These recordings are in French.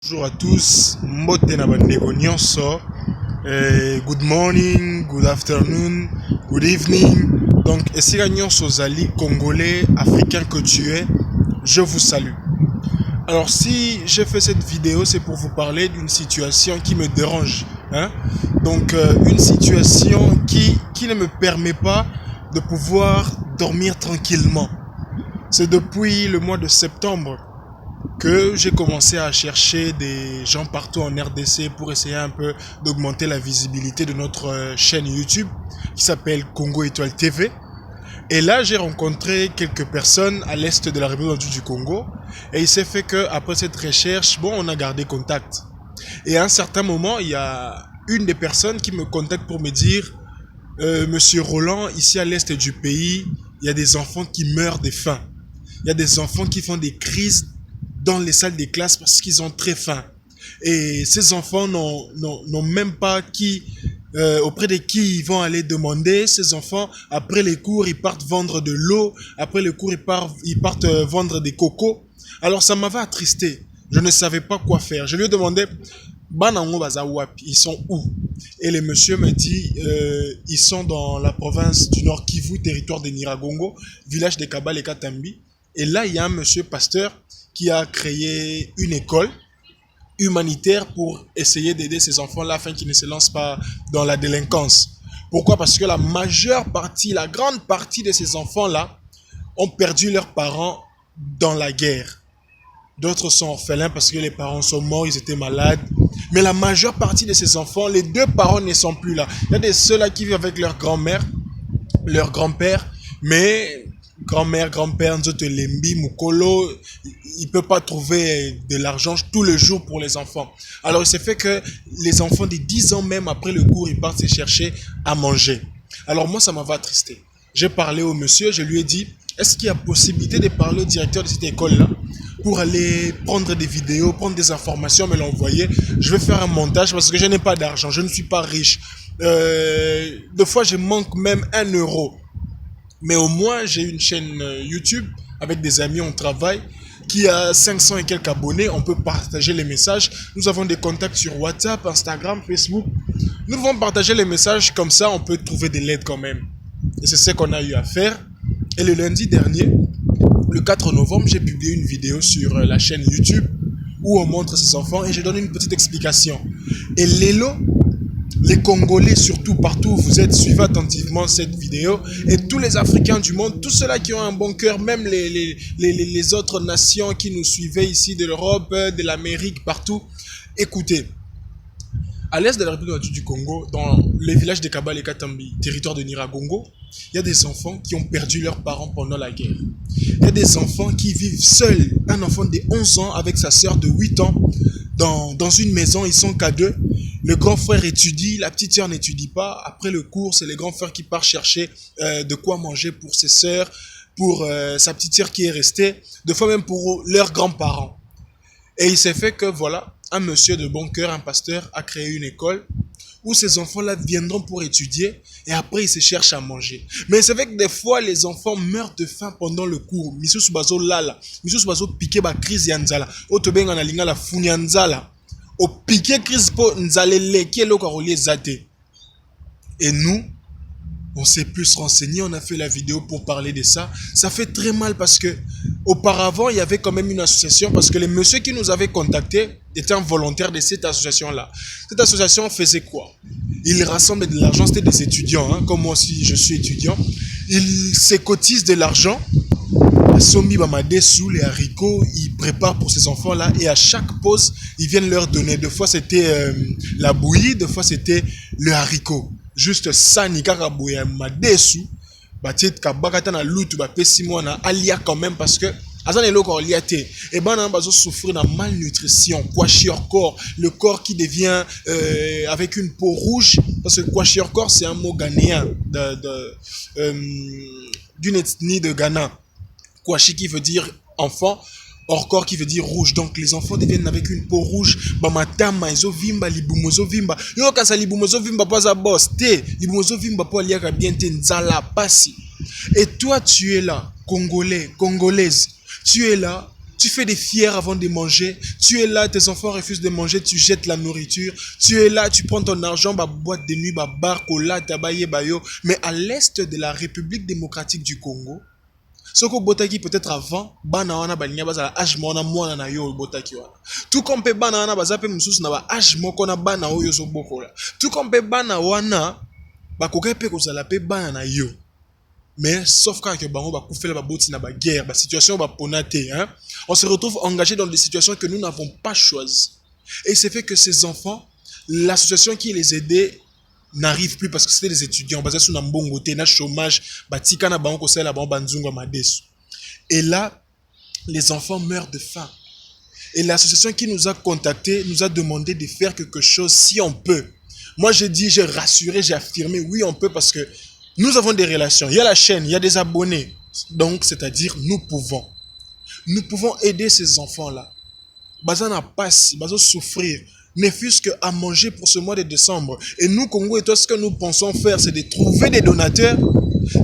Bonjour à tous, mbote na bandeko nyonso. Good morning, good afternoon, good evening. Donc, esika nyonso zali congolais, africain que tu es, je vous salue. Alors, si j'ai fait cette vidéo, c'est pour vous parler d'une situation qui me dérange. Hein? Donc, une situation qui ne me permet pas de pouvoir dormir tranquillement. C'est depuis le mois de septembre que j'ai commencé à chercher des gens partout en RDC pour essayer un peu d'augmenter la visibilité de notre chaîne YouTube qui s'appelle Congo Étoile TV. Et là, j'ai rencontré quelques personnes à l'est de la République du Congo. Et il s'est fait qu'après cette recherche, bon, on a gardé contact. Et à un certain moment, il y a une des personnes qui me contacte pour me dire Monsieur Roland, ici à l'est du pays, il y a des enfants qui meurent de faim. Il y a des enfants qui font des crises dans les salles des classes parce qu'ils ont très faim. Et ces enfants n'ont même pas auprès de qui ils vont aller demander. Ces enfants, après les cours, ils partent vendre de l'eau. Après les cours, ils partent vendre des cocos. Alors ça m'avait attristé. Je ne savais pas quoi faire. Je lui ai demandé, ils sont où? Et le monsieur me dit, ils sont dans la province du Nord Kivu, territoire de Nyiragongo, village de Kabale et Katambi. Et là, il y a un monsieur pasteur qui a créé une école humanitaire pour essayer d'aider ces enfants-là afin qu'ils ne se lancent pas dans la délinquance. Pourquoi? Parce que la grande partie de ces enfants-là ont perdu leurs parents dans la guerre. D'autres sont orphelins parce que les parents sont morts, ils étaient malades. Mais la majeure partie de ces enfants, les deux parents ne sont plus là. Il y a des ceux-là qui vivent avec leur grand-mère, leur grand-père, mais grand-mère, grand-père, Nzoto Lembi, Mukolo, il ne peut pas trouver de l'argent tous les jours pour les enfants. Alors, il s'est fait que les enfants de 10 ans, même après le cours, ils partent se chercher à manger. Alors, moi, ça m'avait attristé. J'ai parlé au monsieur, je lui ai dit, est-ce qu'il y a possibilité de parler au directeur de cette école-là pour aller prendre des vidéos, prendre des informations, me l'envoyer. Je vais faire un montage parce que je n'ai pas d'argent, je ne suis pas riche. Des fois, je manque même 1 euro. Mais au moins, j'ai une chaîne YouTube avec des amis, on travaille, qui a 500 et quelques abonnés. On peut partager les messages. Nous avons des contacts sur WhatsApp, Instagram, Facebook. Nous devons partager les messages, comme ça, on peut trouver de l'aide quand même. Et c'est ce qu'on a eu à faire. Et le lundi dernier, le 4 novembre, j'ai publié une vidéo sur la chaîne YouTube où on montre ces enfants et je donne une petite explication. Et les Congolais, surtout partout où vous êtes, suivez attentivement cette vidéo. Et tous les Africains du monde, tous ceux-là qui ont un bon cœur, même les autres nations qui nous suivaient ici de l'Europe, de l'Amérique, partout, écoutez. À l'est de la République du Congo, dans les villages de Kabale et Katambi, territoire de Nyiragongo, il y a des enfants qui ont perdu leurs parents pendant la guerre. Il y a des enfants qui vivent seuls. Un enfant de 11 ans avec sa sœur de 8 ans dans une maison, ils sont qu'à deux. Le grand frère étudie, la petite sœur n'étudie pas. Après le cours, c'est le grand frère qui part chercher de quoi manger pour ses sœurs, pour sa petite sœur qui est restée, de fois même pour leurs grands-parents. Et il s'est fait que voilà, un monsieur de bon cœur, un pasteur, a créé une école où ces enfants-là viendront pour étudier et après ils se cherchent à manger. Mais c'est vrai que des fois, les enfants meurent de faim pendant le cours. Misusu bazo lala, misusu bazo piqué ba crise yanzala. Otobenga na linga la funyanzala. O piqué crise po nzalele qui est lokarolié zate. Et nous, on s'est plus renseigné, on a fait la vidéo pour parler de ça. Ça fait très mal parce que auparavant, il y avait quand même une association parce que les messieurs qui nous avaient contactés étaient un volontaire de cette association-là. Cette association faisait quoi? Ils rassemblent de l'argent, c'était des étudiants, hein, comme moi aussi je suis étudiant. Ils se cotisent de l'argent. Sombi Bamade sous les haricots, ils préparent pour ces enfants-là et à chaque pause, ils viennent leur donner. Des fois, c'était la bouillie, des fois, c'était le haricot. Juste ça, ni kaka bouillie, madesu, batit kabakata na lutu, ba pesimo na alia quand même parce que azan elo ko liate et ben on va souffrir de malnutrition, kwashiorkor, le corps qui devient avec une peau rouge parce que kwashiorkor c'est un mot ghanéen d'une ethnie de Ghana. Kwashi qui veut dire enfant, Orkor qui veut dire rouge. Donc les enfants deviennent avec une peau rouge. Bamatama, izo vimba, libumozo vimba. Yo kasa libumozo vimba pas à boss. Te, libumozo vimba pas liaka bien te nzala pasi. Et toi tu es là, Congolais, Congolaise. Tu es là Tu fais des fières avant de manger. Tu es là, tes enfants refusent de manger, tu jettes la nourriture. Tu es là, tu prends ton argent, bah, boîte de nuit, bah, bar, cola, tabaye, bayo. Mais à l'est de la République démocratique du Congo, ce que botaki peut-être avant, bana wana balinya bazala âge mona mwana na yo botaki wana. Tout comme pe bana wana bazape mususu na ba âge moko na bana oyo zo bokola. Tout comme pe bana wana bakoka pe kozala pe bana na yo. Mais sauf quand bango ba koufela ba boti na ba guerre, ba situation ba ponate, hein. On se retrouve engagé dans des situations que nous n'avons pas choisies. Et c'est fait que ces enfants, l'association qui les aidait n'arrive plus parce que c'était des étudiants basés sur Nambongo, na chômage, batika na bango kosela bango banzunga madesu. Et là, les enfants meurent de faim. Et l'association qui nous a contactés nous a demandé de faire quelque chose si on peut. Moi, j'ai dit, j'ai rassuré, j'ai affirmé, oui, on peut parce que nous avons des relations. Il y a la chaîne, il y a des abonnés. Donc, c'est-à-dire, nous pouvons. Nous pouvons aider ces enfants-là. Baza n'a pas si, baza souffrir. Ne fût-ce qu'à manger pour ce mois de décembre. Et nous, Congo et toi, ce que nous pensons faire, c'est de trouver des donateurs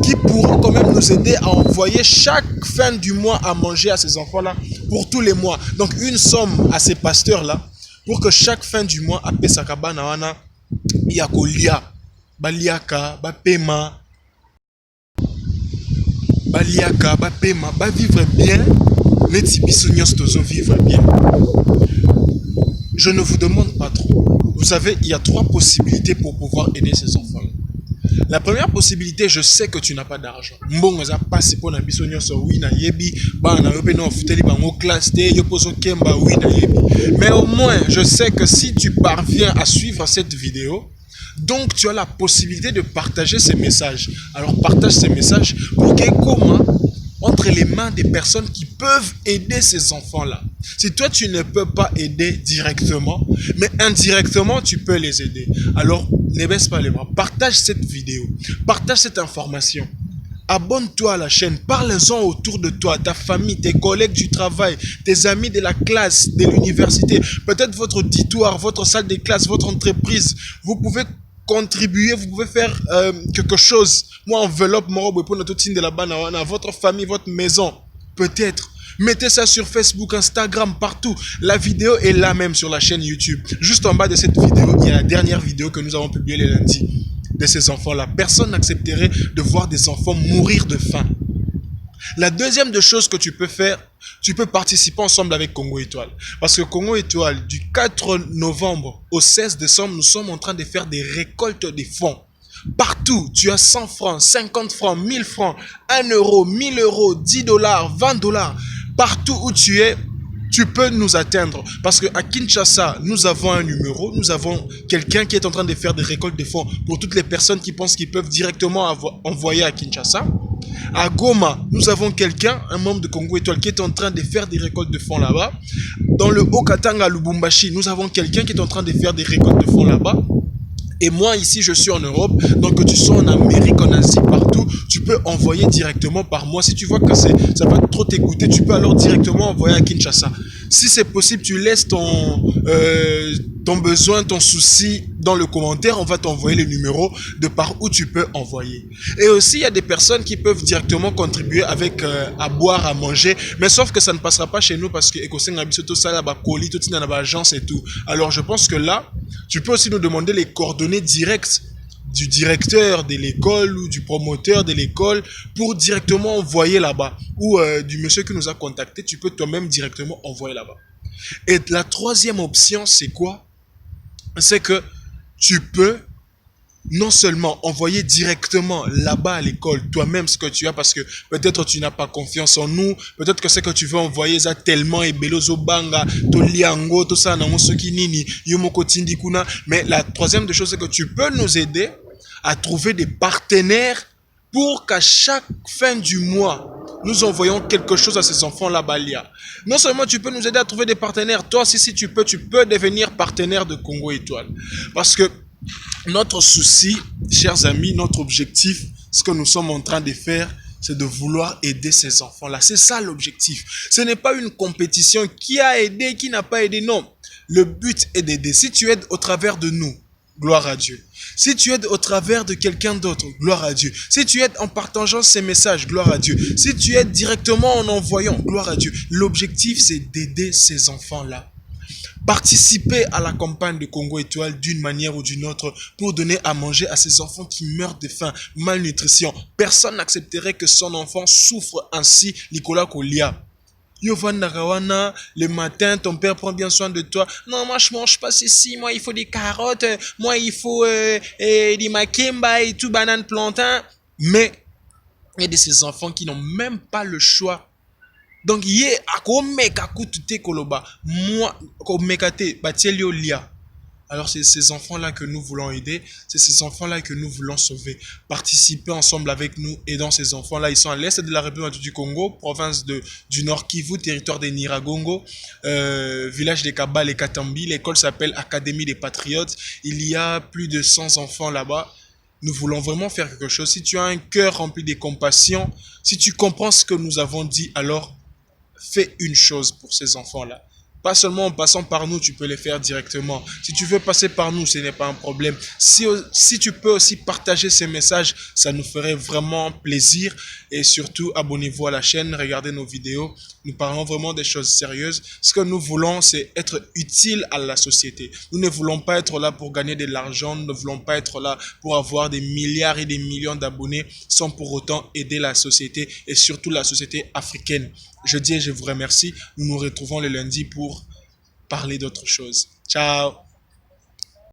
qui pourront quand même nous aider à envoyer chaque fin du mois à manger à ces enfants-là pour tous les mois. Donc, une somme à ces pasteurs-là pour que chaque fin du mois, à Pesakaba, Nawana, Yakolia, Baliaka, Bapema, Baliaka, Bapema, ba vivre bien. Vivre bien. Je ne vous demande pas trop. Vous savez, il y a 3 possibilités pour pouvoir aider ces enfants-là. La première possibilité, je sais que tu n'as pas d'argent. Mais au moins, je sais que si tu parviens à suivre cette vidéo, donc tu as la possibilité de partager ces messages. Alors partage ces messages pour que comment entre les mains des personnes qui peuvent aider ces enfants-là. Si toi, tu ne peux pas aider directement, mais indirectement, tu peux les aider. Alors, ne baisse pas les bras. Partage cette vidéo. Partage cette information. Abonne-toi à la chaîne. Parle-en autour de toi, ta famille, tes collègues du travail, tes amis de la classe, de l'université, peut-être votre auditoire, votre salle de classe, votre entreprise. Vous pouvez contribuer, vous pouvez faire quelque chose. Moi, enveloppe mon robe pour notre team de la banane, votre famille, votre maison. Peut-être. Mettez ça sur Facebook, Instagram, partout. La vidéo est là même sur la chaîne YouTube. Juste en bas de cette vidéo, il y a la dernière vidéo que nous avons publiée le lundi de ces enfants-là. Personne n'accepterait de voir des enfants mourir de faim. La deuxième des choses que tu peux faire, tu peux participer ensemble avec Congo Étoile. Parce que Congo Étoile, du 4 novembre au 16 décembre, nous sommes en train de faire des récoltes de fonds. Partout, tu as 100 francs, 50 francs, 1000 francs, 1 euro, 1000 euros, 10 dollars, 20 dollars. Partout où tu es, tu peux nous atteindre. Parce qu'à Kinshasa, nous avons un numéro, nous avons quelqu'un qui est en train de faire des récoltes de fonds pour toutes les personnes qui pensent qu'ils peuvent directement envoyer à Kinshasa. À Goma, nous avons quelqu'un, un membre de Congo Étoile, qui est en train de faire des récoltes de fonds là-bas. Dans le Haut-Katanga, Lubumbashi, nous avons quelqu'un qui est en train de faire des récoltes de fonds là-bas. Et moi, ici, je suis en Europe. Donc, que tu sois en Amérique, en Asie, partout, tu peux envoyer directement par moi. Si tu vois que ça va trop t'écouter, tu peux alors directement envoyer à Kinshasa. Si c'est possible, tu laisses ton besoin, ton souci dans le commentaire. On va t'envoyer le numéro de par où tu peux envoyer. Et aussi, il y a des personnes qui peuvent directement contribuer avec à boire, à manger. Mais sauf que ça ne passera pas chez nous parce que agence et tout. Alors, je pense que là, tu peux aussi nous demander les coordonnées directes du directeur de l'école ou du promoteur de l'école pour directement envoyer là-bas. Ou du monsieur qui nous a contacté, tu peux toi-même directement envoyer là-bas. Et la troisième option, c'est quoi? C'est que tu peux non seulement envoyer directement là-bas à l'école, toi-même ce que tu as, parce que peut-être tu n'as pas confiance en nous, peut-être que ce que tu veux envoyer ça tellement et belozo banga, toliango, tout ça, mais la troisième des choses, c'est que tu peux nous aider à trouver des partenaires pour qu'à chaque fin du mois, nous envoyons quelque chose à ces enfants là-bas. Non seulement tu peux nous aider à trouver des partenaires, toi si tu peux devenir partenaire de Congo Étoile. Parce que notre souci, chers amis, notre objectif, ce que nous sommes en train de faire, c'est de vouloir aider ces enfants-là. C'est ça l'objectif. Ce n'est pas une compétition qui a aidé, qui n'a pas aidé. Non. Le but est d'aider. Si tu aides au travers de nous, gloire à Dieu. Si tu aides au travers de quelqu'un d'autre, gloire à Dieu. Si tu aides en partageant ces messages, gloire à Dieu. Si tu aides directement en envoyant, gloire à Dieu. L'objectif, c'est d'aider ces enfants-là. Participer à la campagne de Congo Étoile d'une manière ou d'une autre pour donner à manger à ces enfants qui meurent de faim, malnutrition. Personne n'accepterait que son enfant souffre ainsi, Nicolas Kolia. Yovan Narawana, le matin, ton père prend bien soin de toi. Non, moi je mange pas ceci, moi il faut des carottes, moi il faut des makemba et tout, banane plantain. Mais il y a de ces enfants qui n'ont même pas le choix. Donc, yé, akomeka kutute koloba, moi, komekate, batielio lia. Alors, c'est ces enfants-là que nous voulons aider, c'est ces enfants-là que nous voulons sauver. Participer ensemble avec nous, aidant ces enfants-là. Ils sont à l'est de la République du Congo, province du Nord Kivu, territoire des Niragongo, village des Kabal et Katambi. L'école s'appelle Académie des Patriotes. Il y a plus de 100 enfants là-bas. Nous voulons vraiment faire quelque chose. Si tu as un cœur rempli de compassion, si tu comprends ce que nous avons dit, alors fais une chose pour ces enfants-là. Pas seulement en passant par nous, tu peux les faire directement. Si tu veux passer par nous, ce n'est pas un problème. Si tu peux aussi partager ces messages, ça nous ferait vraiment plaisir. Et surtout, abonnez-vous à la chaîne, regardez nos vidéos. Nous parlons vraiment des choses sérieuses. Ce que nous voulons, c'est être utile à la société. Nous ne voulons pas être là pour gagner de l'argent. Nous ne voulons pas être là pour avoir des milliards et des millions d'abonnés sans pour autant aider la société et surtout la société africaine. Je dis et je vous remercie. Nous nous retrouvons le lundi pour parler d'autre chose. Ciao.